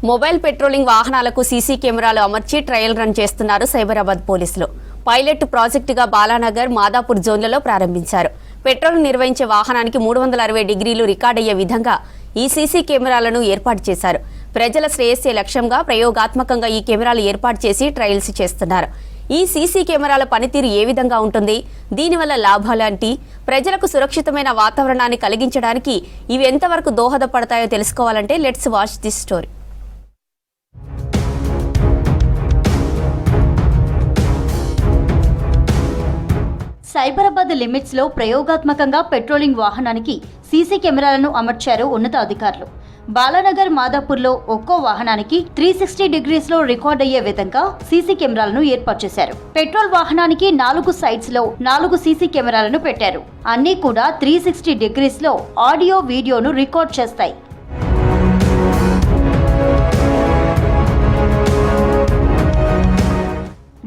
Mobile patrolling వాహనాలకు CC కెమెరాలు అమర్చి ట్రయల్ రన్ చేస్తున్నారు సైబరాబాద్ పోలీసులు. పైలట్ ప్రాజెక్టుగా బాలానగర్, మాదాపూర్ జోన్లలో ప్రారంభించారు. పెట్రోల్ నిర్వహించే వాహనానికి 360 డిగ్రీలు రికార్డయ్యే విధంగా ఈ సీసీ కెమెరాలను ఏర్పాటు చేశారు. ప్రజల శ్రేయస్సే లక్ష్యంగా ప్రయోగాత్మకంగా ఈ కెమెరాలు ఏర్పాటు చేసి ట్రయల్స్ చేస్తున్నారు. ఈ సీసీ కెమెరాల పనితీరు ఏ విధంగా ఉంటుంది, దీనివల్ల లాభాలేంటి, ప్రజలకు సురక్షితమైన వాతావరణాన్ని కలిగించడానికి ఇవి ఎంతవరకు దోహదపడతాయో తెలుసుకోవాలంటే let's watch this story. Cyberabad limits లో ప్రయోగాత్మకంగా పెట్రోలింగ్ వాహనానికి సీసీ కెమెరాలను అమర్చారు ఉన్నతాధికారులు. బాలానగర్, మాదాపూర్లో ఒక్కో వాహనానికి 360 డిగ్రీస్ లో రికార్డ్ అయ్యే విధంగా సీసీ కెమెరాలను ఏర్పాటు చేశారు. పెట్రోల్ వాహనానికి 4 సైడ్స్ లో 4 సీసీ కెమెరాలను పెట్టారు. అన్నీ కూడా 360 డిగ్రీస్ లో ఆడియో, వీడియోను రికార్డ్ చేస్తాయి.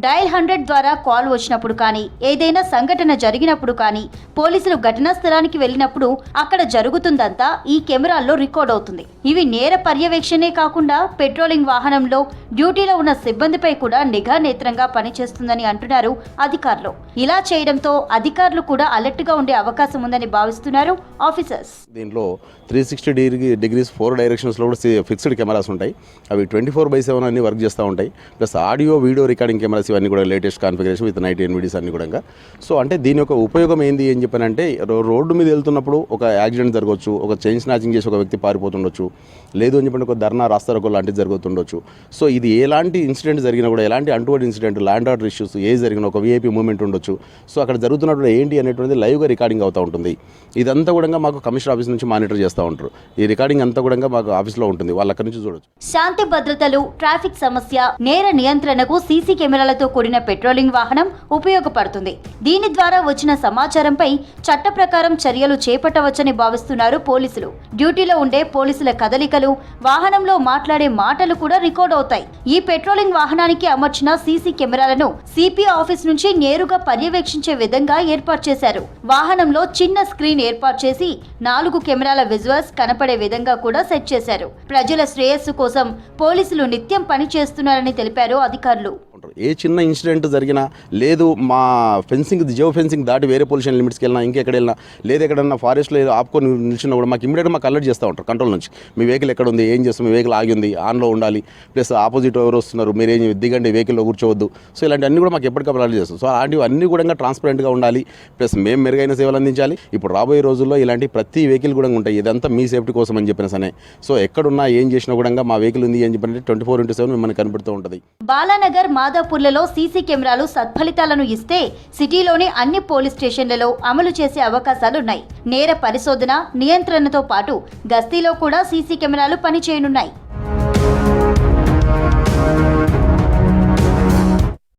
డయల్ 100 ద్వారా కాల్ వచ్చినప్పుడు కానీ, ఏదైనా సంఘటన జరిగినప్పుడు కానీ, పోలీసులు ఘటనా స్థలానికి వెళ్ళినప్పుడు అక్కడ జరుగుతుందంతా ఈ కెమెరాల్లో రికార్డ్ అవుతుంది. ఇవి నేర పర్యవేక్షణే కాకుండా పెట్రోలింగ్ వాహనంలో డ్యూటీలో ఉన్న సిబ్బందిపై కూడా నిఘా నేత్రంగా పనిచేస్తుందని అంటున్నారు అధికారులు. ఇలా చేయడంతో అధికారులు కూడా అలర్ట్ గా ఉండే అవకాశం ఉందని భావిస్తున్నారు ఆఫీసర్స్. దీంట్లో 360 డిగ్రీస్ 4 డైరెక్షన్స్ లో కూడా ఫిక్స్డ్ కెమెరాస్ ఉంటాయి. అవి 24/7 అన్ని వర్క్ చేస్తూ ఉంటాయి. Plus audio, video recording cameras ఇవన్నీ కూడా లేటెస్ట్ కాన్ఫిగరేషన్ విత్ నైట్ ఎన్విడీస్ అన్ని కూడా. సో అంటే దీని యొక్క ఉపయోగం ఏంది అని చెప్పానంటే, రోడ్డు మీద వెళ్తున్నప్పుడు ఒక యాక్సిడెంట్ జరగవచ్చు, ఒక చైన్ స్నాచింగ్ చేసి ఒక వ్యక్తి పారిపోతుండొచ్చు, లేదు అని చెప్పండి ఒక ధర్నా, రాస్తారోకో లాంటిది జరుగుతుండొచ్చు. సో ఇది ఎలాంటి ఇన్సిడెంట్ జరిగినా కూడా, ఎలాంటి untoward incident, land order issues ఏ జరిగినా, ఒక వీఐపీ మూవ్మెంట్ ఉండొచ్చు. సో అక్కడ జరుగుతున్నప్పుడు ఏంటి అనేటువంటిది లైవ్గా రికార్డింగ్ అవుతూ ఉంటుంది. ఇదంతా కూడా మాకు కమిషనర్ ఆఫీస్ నుంచి మానిటర్ చేస్తూ ఉంటారు. ఈ రికార్డింగ్ అంతా కూడా మాకు ఆఫీస్లో ఉంటుంది, వాళ్ళు అక్కడి నుంచి చూడొచ్చు. శాంతి భద్రతలు, ట్రాఫిక్ సమస్య, నేర నియంత్రణకు సీసీ కెమెరాలతో కూడిన పెట్రోలింగ్ వాహనం ఉపయోగపడుతుంది. దీని ద్వారా వచ్చిన సమాచారంపై చట్ట ప్రకారం చర్యలు చేపట్టవచ్చని భావిస్తున్నారు పోలీసులు. డ్యూటీలో ఉండే పోలీసుల కదలికలు, వాహనంలో మాట్లాడే మాటలు కూడా రికార్డ్ అవుతాయి. ఈ పెట్రోలింగ్ వాహనానికి అమర్చిన సీసీ కెమెరాలను సిపి ఆఫీస్ నుంచి నేరుగా పర్యవేక్షించే విధంగా ఏర్పాటు చేశారు. వాహనంలో చిన్న స్క్రీన్ ఏర్పాటు చేసి 4 కెమెరాల విజువల్స్ కనపడే విధంగా కూడా సెట్ చేశారు. ప్రజల శ్రేయస్సు కోసం పోలీసులు నిత్యం పని చేస్తున్నారని తెలిపారు అధికారులు. ఏ చిన్న ఇన్సిడెంట్ జరిగినా, లేదు మా ఫెన్సింగ్, జియో ఫెన్సింగ్ దాటి వేరే పొల్యూషన్ లిమిట్స్కి వెళ్ళినా, ఇంకెక్కడ వెళ్ళినా, లేదు ఎక్కడన్నా ఫారెస్ట్లో ఆపుకొని నిలిచినా కూడా మాకు ఇమీడియట్గా మాకు అలర్ట్ చేస్తూ ఉంటారు కంట్రోల్ నుంచి. మీ వెహికల్ ఎక్కడ ఉంది, ఏం చేస్తుంది, మీ వెహికల్ ఆగి ఉంది, ఆన్లో ఉండాలి, ప్లస్ ఆపోజిట్ ఎవరు వస్తున్నారు, మీరు ఏం దిగండి, వెహికల్లో కూర్చోవద్దు. సో ఇలాంటివన్నీ కూడా మాకు ఎప్పటికప్పుడు అలర్ట్ చేస్తాం. సో అలాంటివన్నీ కూడా ట్రాన్స్పరెంట్గా ఉండాలి, ప్లస్ మేము మెరుగైన సేవలు అందించాలి. ఇప్పుడు రాబోయే రోజుల్లో ఇలాంటి ప్రతి వెహికల్ కూడా ఉంటాయి. ఇదంతా మీ సేఫ్టీ కోసం అని చెప్పిన సరే. సో ఎక్కడున్నా ఏం చేసినా కూడా మా వెహికల్ ఉంది అని చెప్పినట్టు 24/7 మిమ్మల్ని కనపడుతూ ఉంటుంది. బాలానగర్, మాదాపూర్లలో సీసీ కెమెరాలు సత్ఫలితాలను ఇస్తే సిటీలోని అన్ని పోలీస్ స్టేషన్లలో అమలు చేసే అవకాశాలున్నాయి. నేర పరిశోధన, నియంత్రణతో పాటు గస్తీలో కూడా సీసీ కెమెరాలు పనిచేయనున్నాయి.